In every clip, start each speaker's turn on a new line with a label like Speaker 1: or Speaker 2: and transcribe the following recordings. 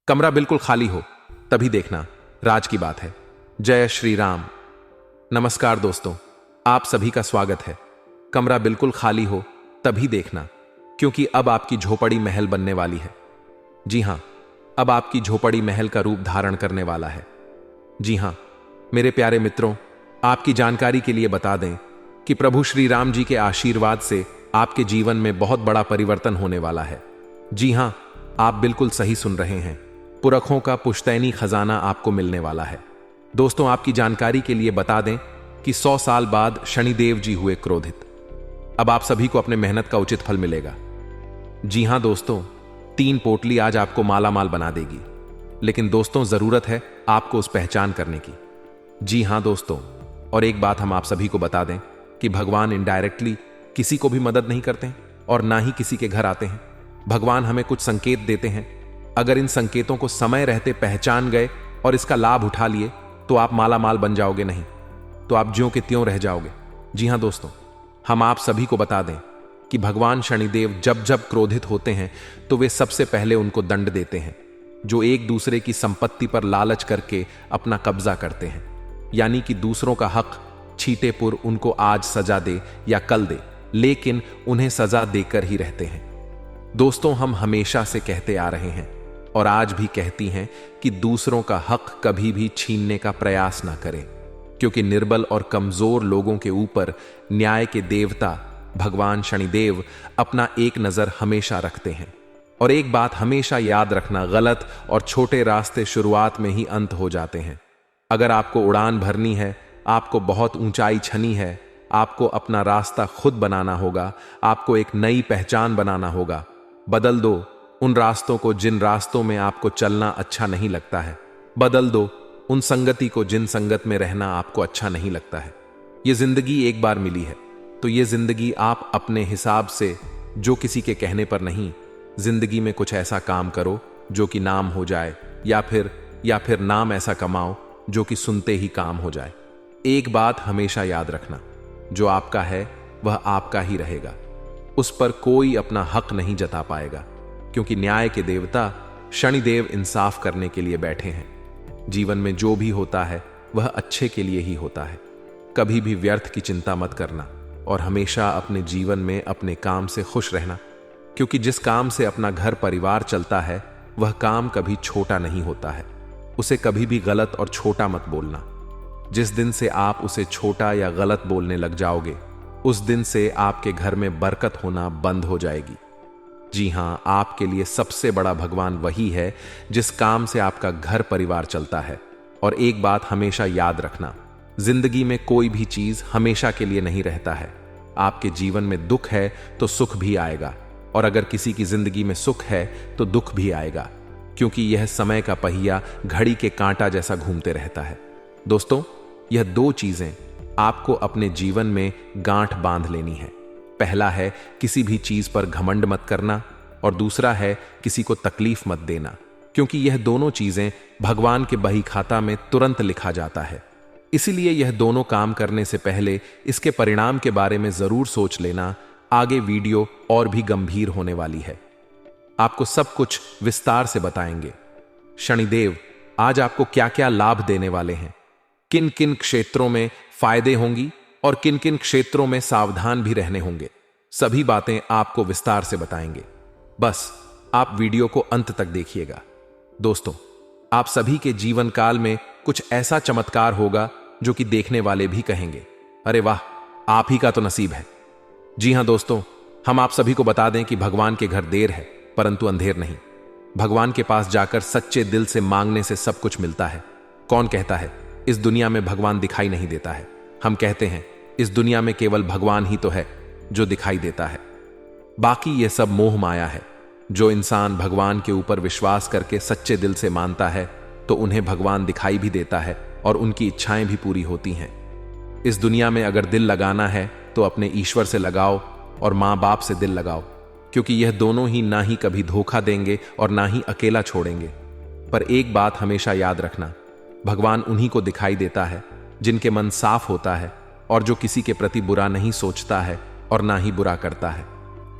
Speaker 1: कमरा बिल्कुल खाली हो तभी देखना, राज की बात है। जय श्री राम। नमस्कार दोस्तों, आप सभी का स्वागत है। कमरा बिल्कुल खाली हो तभी देखना, क्योंकि अब आपकी झोपड़ी महल बनने वाली है। जी हां, अब आपकी झोपड़ी महल का रूप धारण करने वाला है। जी हां मेरे प्यारे मित्रों, आपकी जानकारी के लिए बता दें कि प्रभु श्री राम जी के आशीर्वाद से आपके जीवन में बहुत बड़ा परिवर्तन होने वाला है। जी हां, आप बिल्कुल सही सुन रहे हैं। पुरखों का पुश्तैनी खजाना आपको मिलने वाला है। दोस्तों, आपकी जानकारी के लिए बता दें कि 100 साल बाद शनिदेव जी हुए क्रोधित। अब आप सभी को अपने मेहनत का उचित फल मिलेगा। जी हां दोस्तों, 3 पोटली आज आपको माला माल बना देगी, लेकिन दोस्तों जरूरत है आपको उस पहचान करने की। जी हां दोस्तों, और एक बात हम आप सभी को बता दें कि भगवान इनडायरेक्टली किसी को भी मदद नहीं करते हैं और ना ही किसी के घर आते हैं। भगवान हमें कुछ संकेत देते हैं। अगर इन संकेतों को समय रहते पहचान गए और इसका लाभ उठा लिए तो आप माला माल बन जाओगे, नहीं तो आप ज्यों के त्यों रह जाओगे। जी हां दोस्तों, हम आप सभी को बता दें कि भगवान शनिदेव जब जब क्रोधित होते हैं तो वे सबसे पहले उनको दंड देते हैं, जो एक दूसरे की संपत्ति पर लालच करके अपना कब्जा करते हैं। यानी कि दूसरों का हक छीटेपुर उनको आज सजा दे या कल दे, लेकिन उन्हें सजा देकर ही रहते हैं। दोस्तों, हम हमेशा से कहते आ रहे हैं और आज भी कहती हैं कि दूसरों का हक कभी भी छीनने का प्रयास ना करें, क्योंकि निर्बल और कमजोर लोगों के ऊपर न्याय के देवता भगवान शनिदेव अपना एक नजर हमेशा रखते हैं। और एक बात हमेशा याद रखना, गलत और छोटे रास्ते शुरुआत में ही अंत हो जाते हैं। अगर आपको उड़ान भरनी है, आपको बहुत ऊंचाई छनी है, आपको अपना रास्ता खुद बनाना होगा, आपको एक नई पहचान बनाना होगा। बदल दो उन रास्तों को जिन रास्तों में आपको चलना अच्छा नहीं लगता है। बदल दो उन संगति को जिन संगत में रहना आपको अच्छा नहीं लगता है। ये जिंदगी एक बार मिली है, तो ये जिंदगी आप अपने हिसाब से, जो किसी के कहने पर नहीं, जिंदगी में कुछ ऐसा काम करो जो कि नाम हो जाए, या फिर नाम ऐसा कमाओ जो कि सुनते ही काम हो जाए। एक बात हमेशा याद रखना, जो आपका है वह आपका ही रहेगा। उस पर कोई अपना हक नहीं जता पाएगा, क्योंकि न्याय के देवता शनिदेव इंसाफ करने के लिए बैठे हैं। जीवन में जो भी होता है वह अच्छे के लिए ही होता है। कभी भी व्यर्थ की चिंता मत करना और हमेशा अपने जीवन में अपने काम से खुश रहना, क्योंकि जिस काम से अपना घर परिवार चलता है वह काम कभी छोटा नहीं होता है। उसे कभी भी गलत और छोटा मत बोलना। जिस दिन से आप उसे छोटा या गलत बोलने लग जाओगे, उस दिन से आपके घर में बरकत होना बंद हो जाएगी। जी हां, आपके लिए सबसे बड़ा भगवान वही है जिस काम से आपका घर परिवार चलता है। और एक बात हमेशा याद रखना, जिंदगी में कोई भी चीज हमेशा के लिए नहीं रहता है। आपके जीवन में दुख है तो सुख भी आएगा, और अगर किसी की जिंदगी में सुख है तो दुख भी आएगा, क्योंकि यह समय का पहिया घड़ी के कांटा जैसा घूमते रहता है। दोस्तों, यह 2 चीजें आपको अपने जीवन में गांठ बांध लेनी है। पहला है किसी भी चीज पर घमंड मत करना, और दूसरा है किसी को तकलीफ मत देना, क्योंकि यह दोनों चीजें भगवान के बही खाता में तुरंत लिखा जाता है। इसीलिए यह दोनों काम करने से पहले इसके परिणाम के बारे में जरूर सोच लेना। आगे वीडियो और भी गंभीर होने वाली है, आपको सब कुछ विस्तार से बताएंगे। शनिदेव आज आपको क्या क्या लाभ देने वाले हैं, किन किन क्षेत्रों में फायदे होंगी और किन किन क्षेत्रों में सावधान भी रहने होंगे, सभी बातें आपको विस्तार से बताएंगे। बस आप वीडियो को अंत तक देखिएगा। दोस्तों, आप सभी के जीवन काल में कुछ ऐसा चमत्कार होगा जो कि देखने वाले भी कहेंगे, अरे वाह, आप ही का तो नसीब है। जी हां दोस्तों, हम आप सभी को बता दें कि भगवान के घर देर है परंतु अंधेर नहीं। भगवान के पास जाकर सच्चे दिल से मांगने से सब कुछ मिलता है। कौन कहता है इस दुनिया में भगवान दिखाई नहीं देता है? हम कहते हैं इस दुनिया में केवल भगवान ही तो है जो दिखाई देता है, बाकी ये सब मोह माया है। जो इंसान भगवान के ऊपर विश्वास करके सच्चे दिल से मानता है तो उन्हें भगवान दिखाई भी देता है और उनकी इच्छाएं भी पूरी होती हैं। इस दुनिया में अगर दिल लगाना है तो अपने ईश्वर से लगाओ और माँ बाप से दिल लगाओ, क्योंकि यह दोनों ही ना ही कभी धोखा देंगे और ना ही अकेला छोड़ेंगे। पर एक बात हमेशा याद रखना, भगवान उन्हीं को दिखाई देता है जिनके मन साफ होता है और जो किसी के प्रति बुरा नहीं सोचता है और ना ही बुरा करता है।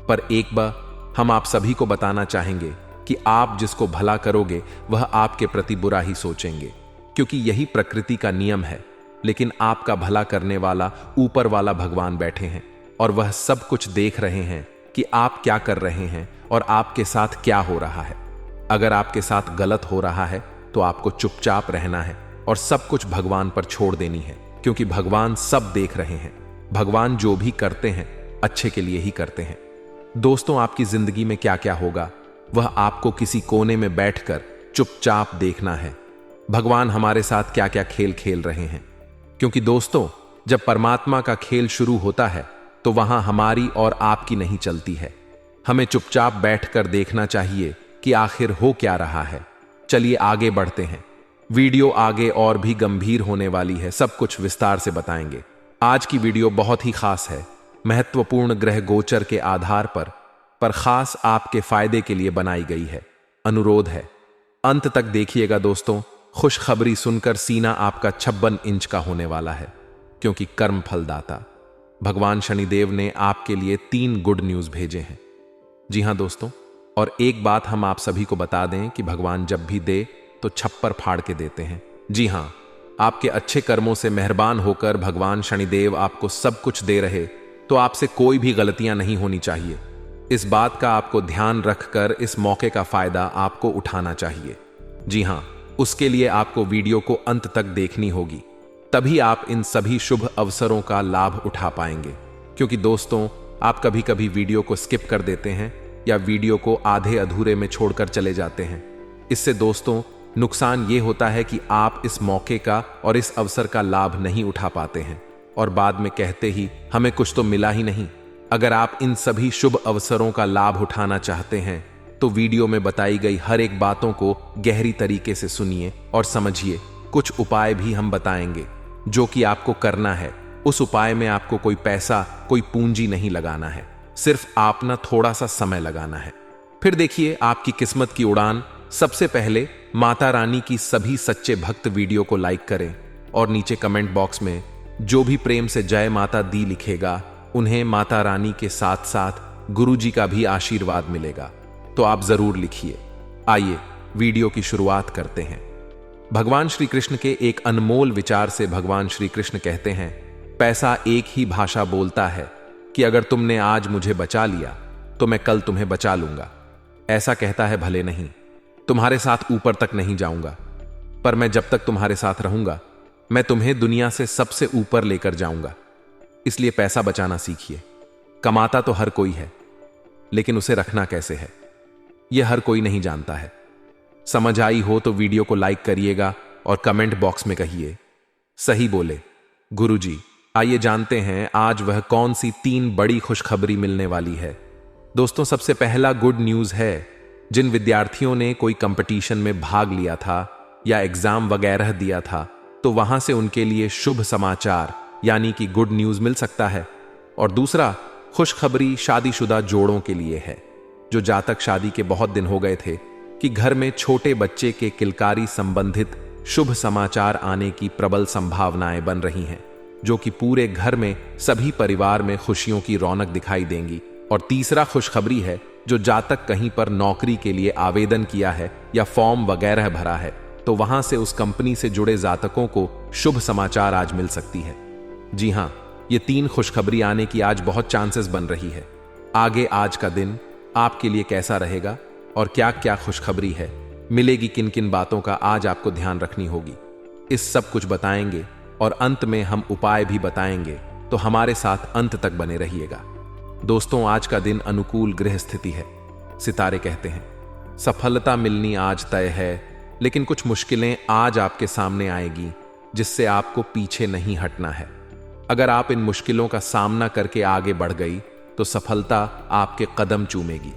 Speaker 1: पर एक बार हम आप सभी को बताना चाहेंगे कि आप जिसको भला करोगे वह आपके प्रति बुरा ही सोचेंगे, क्योंकि यही प्रकृति का नियम है। लेकिन आपका भला करने वाला ऊपर वाला भगवान बैठे हैं और वह सब कुछ देख रहे हैं कि आप क्या कर रहे हैं और आपके साथ क्या हो रहा है। अगर आपके साथ गलत हो रहा है तो आपको चुपचाप रहना है और सब कुछ भगवान पर छोड़ देनी है, क्योंकि भगवान सब देख रहे हैं। भगवान जो भी करते हैं अच्छे के लिए ही करते हैं। दोस्तों, आपकी जिंदगी में क्या क्या होगा वह आपको किसी कोने में बैठकर चुपचाप देखना है। भगवान हमारे साथ क्या क्या खेल खेल रहे हैं, क्योंकि दोस्तों, जब परमात्मा का खेल शुरू होता है तो वहां हमारी और आपकी नहीं चलती है। हमें चुपचाप बैठकर देखना चाहिए कि आखिर हो क्या रहा है। चलिए आगे बढ़ते हैं। वीडियो आगे और भी गंभीर होने वाली है, सब कुछ विस्तार से बताएंगे। आज की वीडियो बहुत ही खास है, महत्वपूर्ण ग्रह गोचर के आधार पर खास आपके फायदे के लिए बनाई गई है। अनुरोध है अंत तक देखिएगा दोस्तों। खुशखबरी सुनकर सीना आपका 56 इंच का होने वाला है, क्योंकि कर्म फलदाता भगवान शनिदेव ने आपके लिए 3 गुड न्यूज भेजे हैं। जी हां दोस्तों, और एक बात हम आप सभी को बता दें कि भगवान जब भी दे तो छप्पर फाड़ के देते हैं। जी हां, आपके अच्छे कर्मों से मेहरबान होकर भगवान शनिदेव आपको सब कुछ दे रहे तो आपसे कोई भी गलतियां नहीं होनी चाहिए। इस बात का आपको ध्यान रखकर इस मौके का फायदा आपको उठाना चाहिए। जी हां, उसके लिए आपको वीडियो को अंत तक देखनी होगी, तभी आप इन सभी शुभ अवसरों का लाभ उठा पाएंगे। क्योंकि दोस्तों, आप कभी कभी वीडियो को स्किप कर देते हैं या वीडियो को आधे अधूरे में छोड़कर चले जाते हैं। इससे दोस्तों नुकसान ये होता है कि आप इस मौके का और इस अवसर का लाभ नहीं उठा पाते हैं और बाद में कहते ही हमें कुछ तो मिला ही नहीं। अगर आप इन सभी शुभ अवसरों का लाभ उठाना चाहते हैं तो वीडियो में बताई गई हर एक बातों को गहरी तरीके से सुनिए और समझिए। कुछ उपाय भी हम बताएंगे जो कि आपको करना है। उस उपाय में आपको कोई पैसा, कोई पूंजी नहीं लगाना है, सिर्फ आप ना थोड़ा सा समय लगाना है। फिर देखिए आपकी किस्मत की उड़ान। सबसे पहले माता रानी की सभी सच्चे भक्त वीडियो को लाइक करें और नीचे कमेंट बॉक्स में जो भी प्रेम से जय माता दी लिखेगा उन्हें माता रानी के साथ साथ गुरुजी का भी आशीर्वाद मिलेगा, तो आप जरूर लिखिए। आइए वीडियो की शुरुआत करते हैं। भगवान श्री कृष्ण के एक अनमोल विचार से भगवान श्री कृष्ण कहते हैं, पैसा एक ही भाषा बोलता है कि अगर तुमने आज मुझे बचा लिया तो मैं कल तुम्हें बचा लूंगा। ऐसा कहता है भले नहीं, तुम्हारे साथ ऊपर तक नहीं जाऊंगा, पर मैं जब तक तुम्हारे साथ रहूंगा मैं तुम्हें दुनिया से सबसे ऊपर लेकर जाऊंगा। इसलिए पैसा बचाना सीखिए। कमाता तो हर कोई है, लेकिन उसे रखना कैसे है यह हर कोई नहीं जानता है। समझ आई हो तो वीडियो को लाइक करिएगा और कमेंट बॉक्स में कहिए सही बोले गुरुजी। आइए जानते हैं आज वह कौन सी 3 बड़ी खुशखबरी मिलने वाली है। दोस्तों, सबसे पहला गुड न्यूज है, जिन विद्यार्थियों ने कोई कंपटीशन में भाग लिया था या एग्जाम वगैरह दिया था तो वहां से उनके लिए शुभ समाचार यानी कि गुड न्यूज मिल सकता है। और दूसरा खुशखबरी शादीशुदा जोड़ों के लिए है, जो जातक शादी के बहुत दिन हो गए थे कि घर में छोटे बच्चे के किलकारी संबंधित शुभ समाचार आने की प्रबल संभावनाएं बन रही हैं, जो कि पूरे घर में सभी परिवार में खुशियों की रौनक दिखाई देंगी। और तीसरा खुशखबरी है, जो जातक कहीं पर नौकरी के लिए आवेदन किया है या फॉर्म वगैरह भरा है तो वहां से उस कंपनी से जुड़े जातकों को शुभ समाचार आज मिल सकती है। जी हां, ये 3 खुशखबरी आने की आज बहुत चांसेस बन रही है। आगे आज का दिन आपके लिए कैसा रहेगा और क्या क्या खुशखबरी है, मिलेगी किन किन बातों का आज आपको ध्यान रखनी होगी, इस सब कुछ बताएंगे और अंत में हम उपाय भी बताएंगे, तो हमारे साथ अंत तक बने रहिएगा। दोस्तों, आज का दिन अनुकूल ग्रह स्थिति है। सितारे कहते हैं सफलता मिलनी आज तय है, लेकिन कुछ मुश्किलें आज आपके सामने आएगी जिससे आपको पीछे नहीं हटना है। अगर आप इन मुश्किलों का सामना करके आगे बढ़ गई तो सफलता आपके कदम चूमेगी।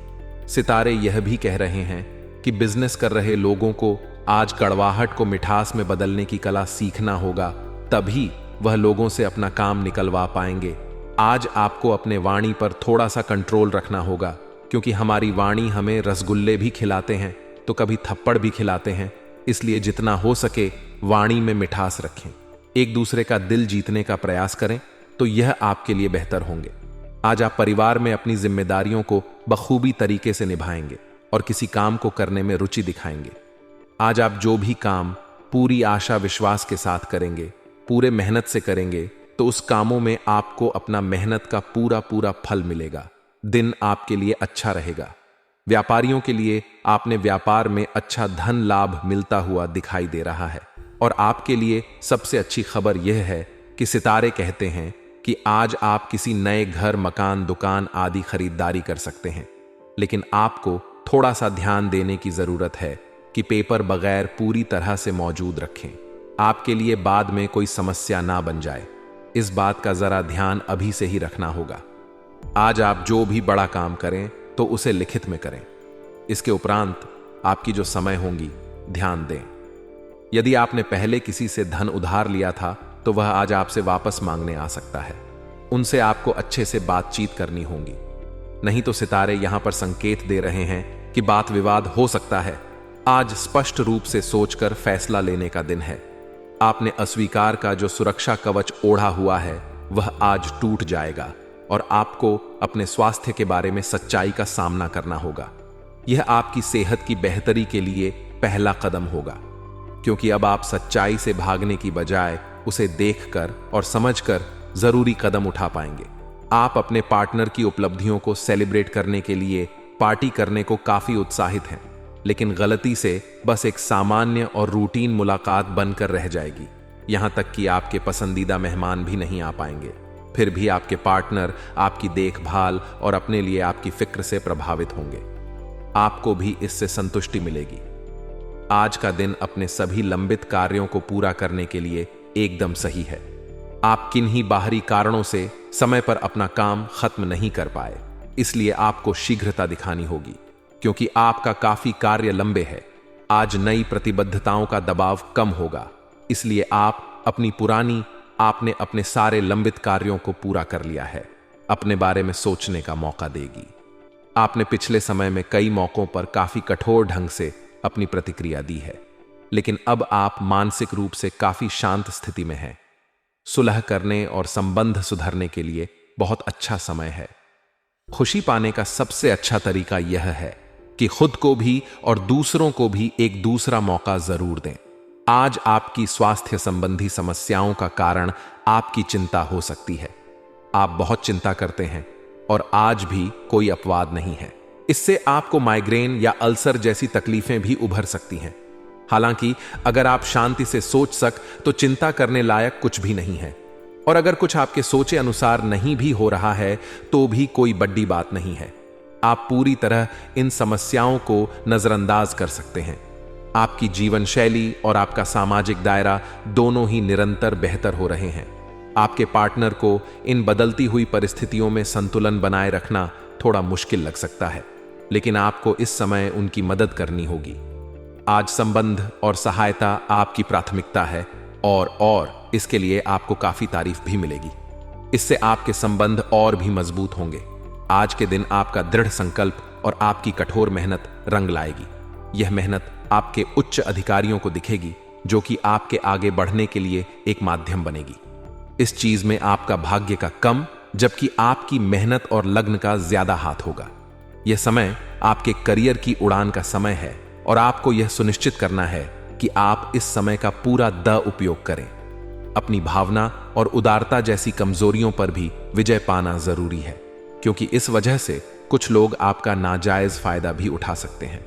Speaker 1: सितारे यह भी कह रहे हैं कि बिजनेस कर रहे लोगों को आज कड़वाहट को मिठास में बदलने की कला सीखना होगा, तभी वह लोगों से अपना काम निकलवा पाएंगे। आज आपको अपने वाणी पर थोड़ा सा कंट्रोल रखना होगा, क्योंकि हमारी वाणी हमें रसगुल्ले भी खिलाते हैं तो कभी थप्पड़ भी खिलाते हैं। इसलिए जितना हो सके वाणी में मिठास रखें। एक दूसरे का दिल जीतने का प्रयास करें तो यह आपके लिए बेहतर होंगे। आज आप परिवार में अपनी जिम्मेदारियों को बखूबी तरीके से निभाएंगे। और किसी काम को करने में रुचि दिखाएंगे। आज आप जो भी काम पूरी आशा विश्वास के साथ करेंगे, पूरे मेहनत से करेंगे, तो उस कामों में आपको अपना मेहनत का पूरा पूरा फल मिलेगा। दिन आपके लिए अच्छा रहेगा। व्यापारियों के लिए आपने व्यापार में अच्छा धन लाभ मिलता हुआ दिखाई दे रहा है। और आपके लिए सबसे अच्छी खबर यह है कि सितारे कहते हैं कि आज आप किसी नए घर, मकान, दुकान आदि खरीदारी कर सकते हैं। लेकिन आपको थोड़ा सा ध्यान देने की जरूरत है कि पेपर बगैर पूरी तरह से मौजूद रखें। आपके लिए बाद में कोई समस्या ना बन जाए, इस बात का जरा ध्यान अभी से ही रखना होगा। आज आप जो भी बड़ा काम करें तो उसे लिखित में करें। इसके उपरांत आपकी जो समय होंगी, ध्यान दें। यदि आपने पहले किसी से धन उधार लिया था तो वह आज आपसे वापस मांगने आ सकता है। उनसे आपको अच्छे से बातचीत करनी होगी, नहीं तो सितारे यहां पर संकेत दे रहे हैं कि बात विवाद हो सकता है। आज स्पष्ट रूप से सोचकर फैसला लेने का दिन है। आपने अस्वीकार का जो सुरक्षा कवच ओढ़ा हुआ है वह आज टूट जाएगा और आपको अपने स्वास्थ्य के बारे में सच्चाई का सामना करना होगा। यह आपकी सेहत की बेहतरी के लिए पहला कदम होगा, क्योंकि अब आप सच्चाई से भागने की बजाय उसे देखकर और समझकर जरूरी कदम उठा पाएंगे। आप अपने पार्टनर की उपलब्धियों को सेलिब्रेट करने के लिए पार्टी करने को काफी उत्साहित हैं, लेकिन गलती से बस एक सामान्य और रूटीन मुलाकात बनकर रह जाएगी। यहां तक कि आपके पसंदीदा मेहमान भी नहीं आ पाएंगे। फिर भी आपके पार्टनर आपकी देखभाल और अपने लिए आपकी फिक्र से प्रभावित होंगे। आपको भी इससे संतुष्टि मिलेगी। आज का दिन अपने सभी लंबित कार्यों को पूरा करने के लिए एकदम सही है। आप किन्हीं बाहरी कारणों से समय पर अपना काम खत्म नहीं कर पाए, इसलिए आपको शीघ्रता दिखानी होगी, क्योंकि आपका काफी कार्य लंबे है। आज नई प्रतिबद्धताओं का दबाव कम होगा, इसलिए आपने अपने सारे लंबित कार्यों को पूरा कर लिया है। अपने बारे में सोचने का मौका देगी। आपने पिछले समय में कई मौकों पर काफी कठोर ढंग से अपनी प्रतिक्रिया दी है, लेकिन अब आप मानसिक रूप से काफी शांत स्थिति में हैं। सुलह करने और संबंध सुधरने के लिए बहुत अच्छा समय है। खुशी पाने का सबसे अच्छा तरीका यह है कि खुद को भी और दूसरों को भी एक दूसरा मौका जरूर दें। आज आपकी स्वास्थ्य संबंधी समस्याओं का कारण आपकी चिंता हो सकती है। आप बहुत चिंता करते हैं और आज भी कोई अपवाद नहीं है। इससे आपको माइग्रेन या अल्सर जैसी तकलीफें भी उभर सकती हैं। हालांकि अगर आप शांति से सोच तो चिंता करने लायक कुछ भी नहीं है, और अगर कुछ आपके सोचे अनुसार नहीं भी हो रहा है तो भी कोई बड़ी बात नहीं है। आप पूरी तरह इन समस्याओं को नजरअंदाज कर सकते हैं। आपकी जीवन शैली और आपका सामाजिक दायरा दोनों ही निरंतर बेहतर हो रहे हैं। आपके पार्टनर को इन बदलती हुई परिस्थितियों में संतुलन बनाए रखना थोड़ा मुश्किल लग सकता है, लेकिन आपको इस समय उनकी मदद करनी होगी। आज संबंध और सहायता आपकी प्राथमिकता है और इसके लिए आपको काफी तारीफ भी मिलेगी। इससे आपके संबंध और भी मजबूत होंगे। आज के दिन आपका दृढ़ संकल्प और आपकी कठोर मेहनत रंग लाएगी। यह मेहनत आपके उच्च अधिकारियों को दिखेगी, जो कि आपके आगे बढ़ने के लिए एक माध्यम बनेगी। इस चीज में आपका भाग्य का कम, जबकि आपकी मेहनत और लगन का ज्यादा हाथ होगा। यह समय आपके करियर की उड़ान का समय है और आपको यह सुनिश्चित करना है कि आप इस समय का पूरा उपयोग करें। अपनी भावना और उदारता जैसी कमजोरियों पर भी विजय पाना जरूरी है, क्योंकि इस वजह से कुछ लोग आपका नाजायज फायदा भी उठा सकते हैं।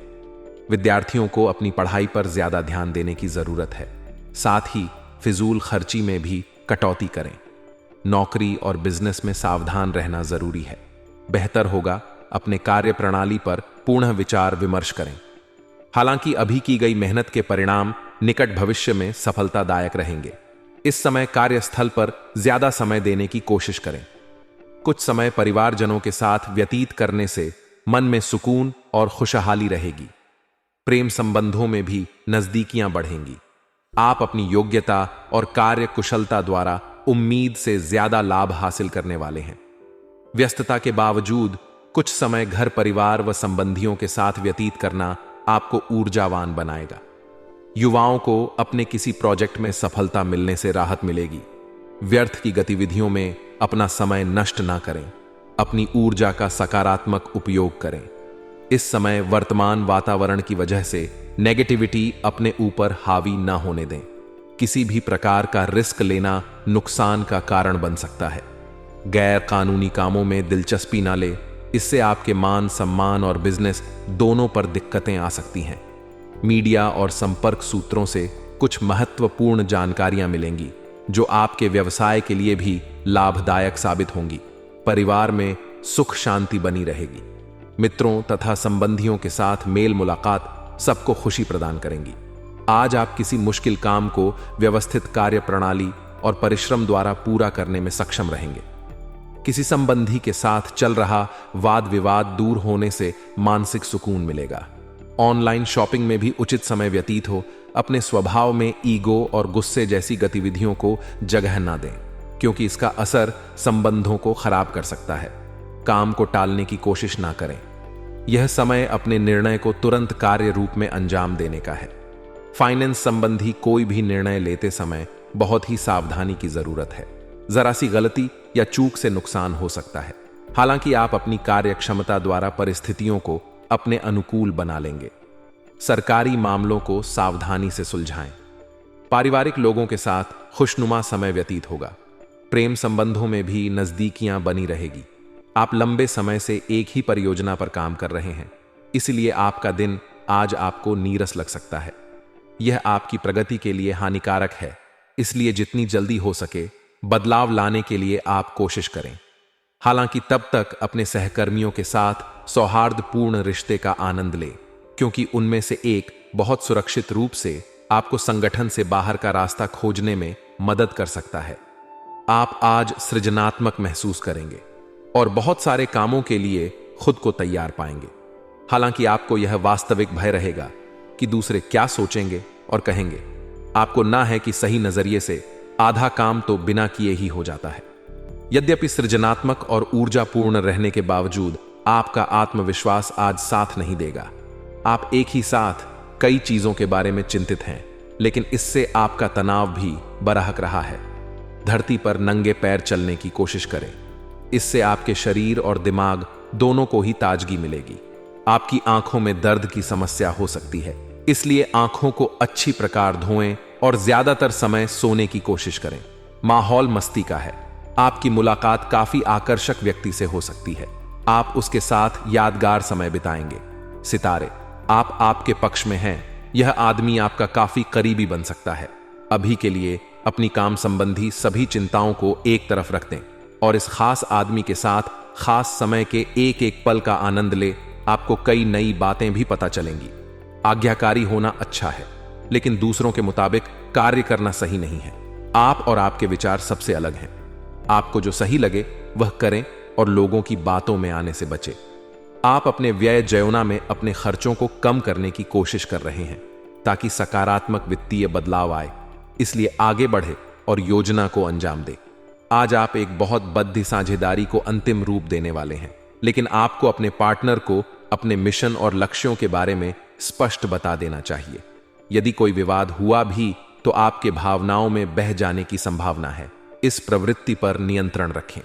Speaker 1: विद्यार्थियों को अपनी पढ़ाई पर ज्यादा ध्यान देने की जरूरत है। साथ ही फिजूल खर्ची में भी कटौती करें। नौकरी और बिजनेस में सावधान रहना जरूरी है। बेहतर होगा अपने कार्य प्रणाली पर पूर्ण विचार विमर्श करें। हालांकि अभी की गई मेहनत के परिणाम निकट भविष्य में सफलतादायक रहेंगे। इस समय कार्यस्थल पर ज्यादा समय देने की कोशिश करें। कुछ समय परिवारजनों के साथ व्यतीत करने से मन में सुकून और खुशहाली रहेगी। प्रेम संबंधों में भी नजदीकियां बढ़ेंगी। आप अपनी योग्यता और कार्य कुशलता द्वारा उम्मीद से ज्यादा लाभ हासिल करने वाले हैं। व्यस्तता के बावजूद कुछ समय घर परिवार व संबंधियों के साथ व्यतीत करना आपको ऊर्जावान बनाएगा। युवाओं को अपने किसी प्रोजेक्ट में सफलता मिलने से राहत मिलेगी। व्यर्थ की गतिविधियों में अपना समय नष्ट ना करें। अपनी ऊर्जा का सकारात्मक उपयोग करें। इस समय वर्तमान वातावरण की वजह से नेगेटिविटी अपने ऊपर हावी ना होने दें। किसी भी प्रकार का रिस्क लेना नुकसान का कारण बन सकता है। गैर कानूनी कामों में दिलचस्पी ना ले, इससे आपके मान सम्मान और बिजनेस दोनों पर दिक्कतें आ सकती हैं। मीडिया और संपर्क सूत्रों से कुछ महत्वपूर्ण जानकारियां मिलेंगी जो आपके व्यवसाय के लिए भी लाभदायक साबित होंगी। परिवार में सुख शांति बनी रहेगी। मित्रों तथा संबंधियों के साथ मेल मुलाकात सबको खुशी प्रदान करेंगी। आज आप किसी मुश्किल काम को व्यवस्थित कार्य प्रणाली और परिश्रम द्वारा पूरा करने में सक्षम रहेंगे। किसी संबंधी के साथ चल रहा वाद विवाद दूर होने से मानसिक सुकून मिलेगा। ऑनलाइन शॉपिंग में भी उचित समय व्यतीत हो। अपने स्वभाव में ईगो और गुस्से जैसी गतिविधियों को जगह ना दें, क्योंकि इसका असर संबंधों को खराब कर सकता है। काम को टालने की कोशिश ना करें। यह समय अपने निर्णय को तुरंत कार्य रूप में अंजाम देने का है। फाइनेंस संबंधी कोई भी निर्णय लेते समय बहुत ही सावधानी की जरूरत है। जरा सी गलती या चूक से नुकसान हो सकता है। हालांकि आप अपनी कार्य क्षमता द्वारा परिस्थितियों को अपने अनुकूल बना लेंगे। सरकारी मामलों को सावधानी से सुलझाएं। पारिवारिक लोगों के साथ खुशनुमा समय व्यतीत होगा। प्रेम संबंधों में भी नजदीकियां बनी रहेगी। आप लंबे समय से एक ही परियोजना पर काम कर रहे हैं, इसलिए आपका दिन आज आपको नीरस लग सकता है। यह आपकी प्रगति के लिए हानिकारक है, इसलिए जितनी जल्दी हो सके बदलाव लाने के लिए आप कोशिश करें। हालांकि तब तक अपने सहकर्मियों के साथ सौहार्दपूर्ण रिश्ते का आनंद लें, क्योंकि उनमें से एक बहुत सुरक्षित रूप से आपको संगठन से बाहर का रास्ता खोजने में मदद कर सकता है। आप आज सृजनात्मक महसूस करेंगे और बहुत सारे कामों के लिए खुद को तैयार पाएंगे। हालांकि आपको यह वास्तविक भय रहेगा कि दूसरे क्या सोचेंगे और कहेंगे। आपको ना है कि सही नजरिए से आधा काम तो बिना किए ही हो जाता है। यद्यपि सृजनात्मक और ऊर्जापूर्ण रहने के बावजूद आपका आत्मविश्वास आज साथ नहीं देगा। आप एक ही साथ कई चीजों के बारे में चिंतित हैं, लेकिन इससे आपका तनाव भी बरहक रहा है। धरती पर नंगे पैर चलने की कोशिश करें। इससे आपके शरीर और दिमाग दोनों को ही ताजगी मिलेगी। आपकी आंखों में दर्द की समस्या हो सकती है, इसलिए आंखों को अच्छी प्रकार धोएं और ज्यादातर समय सोने की कोशिश करें। माहौल मस्ती का है। आपकी मुलाकात काफी आकर्षक व्यक्ति से हो सकती है। आप उसके साथ यादगार समय बिताएंगे। सितारे, आप आपके पक्ष में हैं। यह आदमी आपका काफी करीबी बन सकता है। अभी के लिए अपनी काम संबंधी सभी चिंताओं को एक तरफ रख दें और इस खास आदमी के साथ खास समय के एक एक पल का आनंद ले। आपको कई नई बातें भी पता चलेंगी। आज्ञाकारी होना अच्छा है, लेकिन दूसरों के मुताबिक कार्य करना सही नहीं है। आप और आपके विचार सबसे अलग हैं। आपको जो सही लगे वह करें और लोगों की बातों में आने से बचें। आप अपने व्यय जयोना में अपने खर्चों को कम करने की कोशिश कर रहे हैं ताकि सकारात्मक वित्तीय बदलाव आए। इसलिए आगे बढ़े और योजना को अंजाम दें। आज आप एक बहुत बद्ध साझेदारी को अंतिम रूप देने वाले हैं, लेकिन आपको अपने पार्टनर को अपने मिशन और लक्ष्यों के बारे में स्पष्ट बता देना चाहिए। यदि कोई विवाद हुआ भी तो आपके भावनाओं में बह जाने की संभावना है। इस प्रवृत्ति पर नियंत्रण रखें।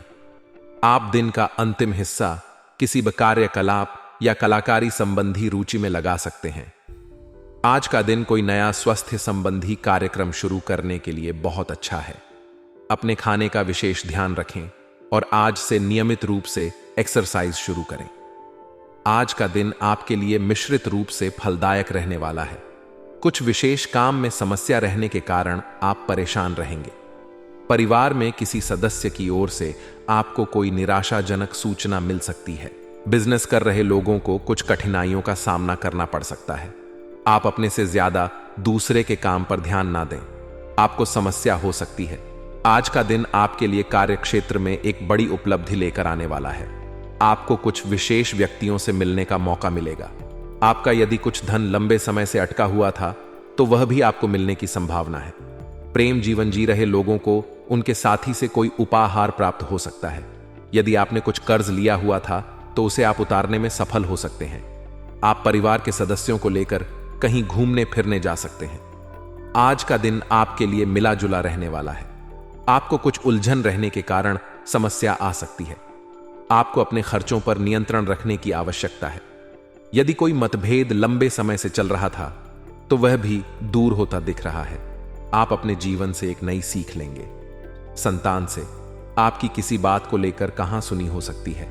Speaker 1: आप दिन का अंतिम हिस्सा किसी भी कार्यकलाप या कलाकारी संबंधी रुचि में लगा सकते हैं। आज का दिन कोई नया स्वास्थ्य संबंधी कार्यक्रम शुरू करने के लिए बहुत अच्छा है। अपने खाने का विशेष ध्यान रखें और आज से नियमित रूप से एक्सरसाइज शुरू करें। आज का दिन आपके लिए मिश्रित रूप से फलदायक रहने वाला है। कुछ विशेष काम में समस्या रहने के कारण आप परेशान रहेंगे। परिवार में किसी सदस्य की ओर से आपको कोई निराशाजनक सूचना मिल सकती है। बिजनेस कर रहे लोगों को कुछ कठिनाइयों का सामना करना पड़ सकता है। आप अपने से ज्यादा दूसरे के काम पर ध्यान ना दें, आपको समस्या हो सकती है। आज का दिन आपके लिए कार्यक्षेत्र में एक बड़ी उपलब्धि लेकर आने वाला है। आपको कुछ विशेष व्यक्तियों से मिलने का मौका मिलेगा। आपका यदि कुछ धन लंबे समय से अटका हुआ था तो वह भी आपको मिलने की संभावना है। प्रेम जीवन जी रहे लोगों को उनके साथी से कोई उपहार प्राप्त हो सकता है। यदि आपने कुछ कर्ज लिया हुआ था तो उसे आप उतारने में सफल हो सकते हैं। आप परिवार के सदस्यों को लेकर कहीं घूमने फिरने जा सकते हैं। आज का दिन आपके लिए मिला जुला रहने वाला है। आपको कुछ उलझन रहने के कारण समस्या आ सकती है। आपको अपने खर्चों पर नियंत्रण रखने की आवश्यकता है। यदि कोई मतभेद लंबे समय से चल रहा था तो वह भी दूर होता दिख रहा है। आप अपने जीवन से एक नई सीख लेंगे। संतान से आपकी किसी बात को लेकर कहां सुनी हो सकती है।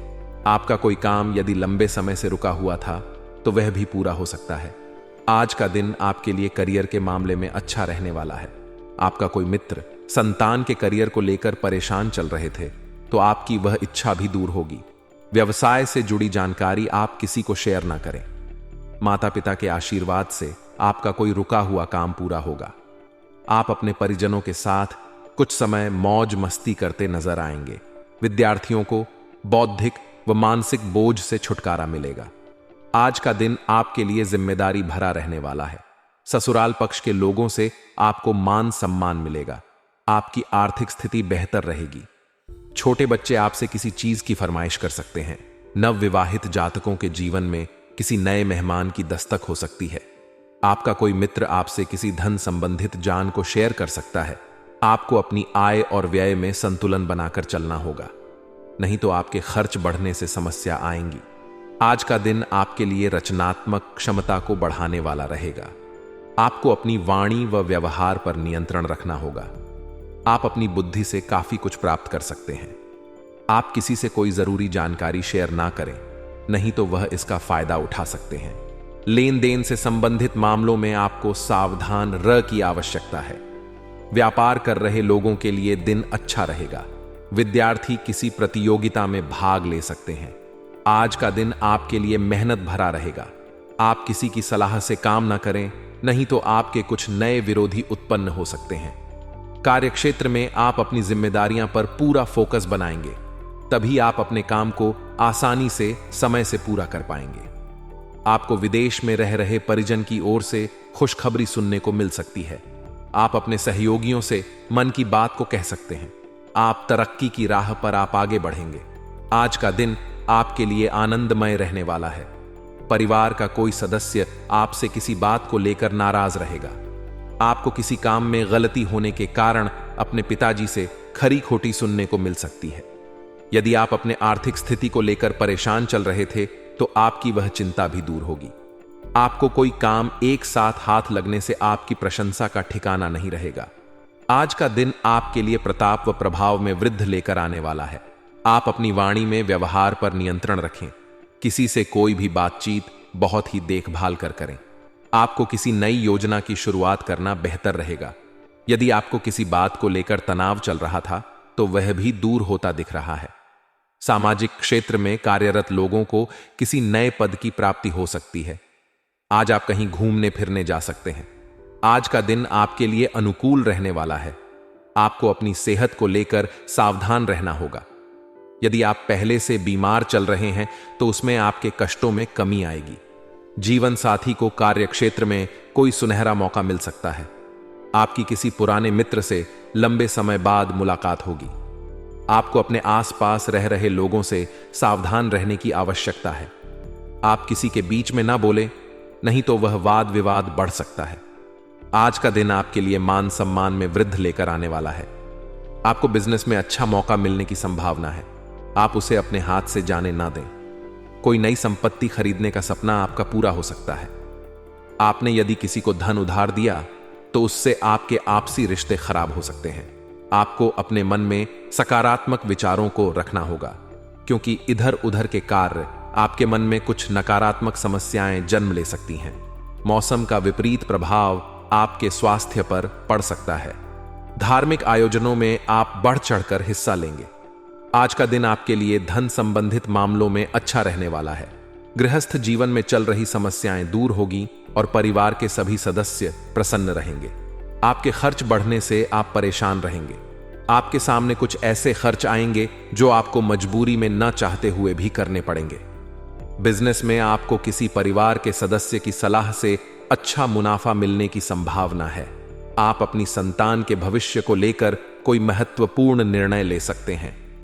Speaker 1: आपका कोई काम यदि लंबे समय से रुका हुआ था तो वह भी पूरा हो सकता है। आज का दिन आपके लिए करियर के मामले में अच्छा रहने वाला है। आपका कोई मित्र संतान के करियर को लेकर परेशान चल रहे थे तो आपकी वह इच्छा भी दूर होगी। व्यवसाय से जुड़ी जानकारी आप किसी को शेयर ना करें। माता पिता के आशीर्वाद से आपका कोई रुका हुआ काम पूरा होगा। आप अपने परिजनों के साथ कुछ समय मौज मस्ती करते नजर आएंगे। विद्यार्थियों को बौद्धिक व मानसिक बोझ से छुटकारा मिलेगा। आज का दिन आपके लिए जिम्मेदारी भरा रहने वाला है। ससुराल पक्ष के लोगों से आपको मान सम्मान मिलेगा। आपकी आर्थिक स्थिति बेहतर रहेगी। छोटे बच्चे आपसे किसी चीज की फरमाइश कर सकते हैं। नवविवाहित जातकों के जीवन में किसी नए मेहमान की दस्तक हो सकती है। आपका कोई मित्र आपसे किसी धन संबंधित जान को शेयर कर सकता है। आपको अपनी आय और व्यय में संतुलन बनाकर चलना होगा, नहीं तो आपके खर्च बढ़ने से समस्या आएंगी। आज का दिन आपके लिए रचनात्मक क्षमता को बढ़ाने वाला रहेगा। आपको अपनी वाणी व व्यवहार पर नियंत्रण रखना होगा। आप अपनी बुद्धि से काफी कुछ प्राप्त कर सकते हैं। आप किसी से कोई जरूरी जानकारी शेयर ना करें, नहीं तो वह इसका फायदा उठा सकते हैं। लेन देन से संबंधित मामलों में आपको सावधान र की आवश्यकता है। व्यापार कर रहे लोगों के लिए दिन अच्छा रहेगा। विद्यार्थी किसी प्रतियोगिता में भाग ले सकते हैं। आज का दिन आपके लिए मेहनत भरा रहेगा। आप किसी की सलाह से काम न करें, नहीं तो आपके कुछ नए विरोधी उत्पन्न हो सकते हैं। कार्यक्षेत्र में आप अपनी जिम्मेदारियां पर पूरा फोकस बनाएंगे, तभी आप अपने काम को आसानी से समय से पूरा कर पाएंगे। आपको विदेश में रह रहे परिजन की ओर से खुशखबरी सुनने को मिल सकती है। आप अपने सहयोगियों से मन की बात को कह सकते हैं। आप तरक्की की राह पर आप आगे बढ़ेंगे। आज का दिन आपके लिए आनंदमय रहने वाला है। परिवार का कोई सदस्य आपसे किसी बात को लेकर नाराज रहेगा। आपको किसी काम में गलती होने के कारण अपने पिताजी से खरी खोटी सुनने को मिल सकती है। यदि आप अपने आर्थिक स्थिति को लेकर परेशान चल रहे थे तो आपकी वह चिंता भी दूर होगी। आपको कोई काम एक साथ हाथ लगने से आपकी प्रशंसा का ठिकाना नहीं रहेगा। आज का दिन आपके लिए प्रताप व प्रभाव में वृद्धि लेकर आने वाला है। आप अपनी वाणी में व्यवहार पर नियंत्रण रखें। किसी से कोई भी बातचीत बहुत ही देखभाल कर करें। आपको किसी नई योजना की शुरुआत करना बेहतर रहेगा। यदि आपको किसी बात को लेकर तनाव चल रहा था तो वह भी दूर होता दिख रहा है। सामाजिक क्षेत्र में कार्यरत लोगों को किसी नए पद की प्राप्ति हो सकती है। आज आप कहीं घूमने फिरने जा सकते हैं। आज का दिन आपके लिए अनुकूल रहने वाला है। आपको अपनी सेहत को लेकर सावधान रहना होगा। यदि आप पहले से बीमार चल रहे हैं तो उसमें आपके कष्टों में कमी आएगी। जीवन साथी को कार्यक्षेत्र में कोई सुनहरा मौका मिल सकता है। आपकी किसी पुराने मित्र से लंबे समय बाद मुलाकात होगी। आपको अपने आसपास रह रहे लोगों से सावधान रहने की आवश्यकता है। आप किसी के बीच में ना बोले, नहीं तो वह वाद विवाद बढ़ सकता है। आज का दिन आपके लिए मान सम्मान में वृद्धि लेकर आने वाला है। आपको बिजनेस में अच्छा मौका मिलने की संभावना है। आप उसे अपने हाथ से जाने ना दें। कोई नई संपत्ति खरीदने का सपना आपका पूरा हो सकता है। आपने यदि किसी को धन उधार दिया तो उससे आपके आपसी रिश्ते खराब हो सकते हैं। आपको अपने मन में सकारात्मक विचारों को रखना होगा, क्योंकि इधर उधर के कार्य आपके मन में कुछ नकारात्मक समस्याएं जन्म ले सकती हैं। मौसम का विपरीत प्रभाव आपके स्वास्थ्य पर पड़ सकता है। धार्मिक आयोजनों में आप बढ़ चढ़कर हिस्सा लेंगे। आज का दिन आपके लिए धन संबंधित मामलों में अच्छा रहने वाला है। गृहस्थ जीवन में चल रही समस्याएं दूर होगी और परिवार के सभी सदस्य प्रसन्न रहेंगे। आपके खर्च बढ़ने से आप परेशान रहेंगे। आपके सामने कुछ ऐसे खर्च आएंगे जो आपको मजबूरी में न चाहते हुए भी करने पड़ेंगे। बिजनेस में आपको किसी परिवार के सदस्य की सलाह से अच्छा मुनाफा मिलने की संभावना है। आप अपनी संतान के भविष्य को लेकर कोई महत्वपूर्ण निर्णय ले सकते हैं।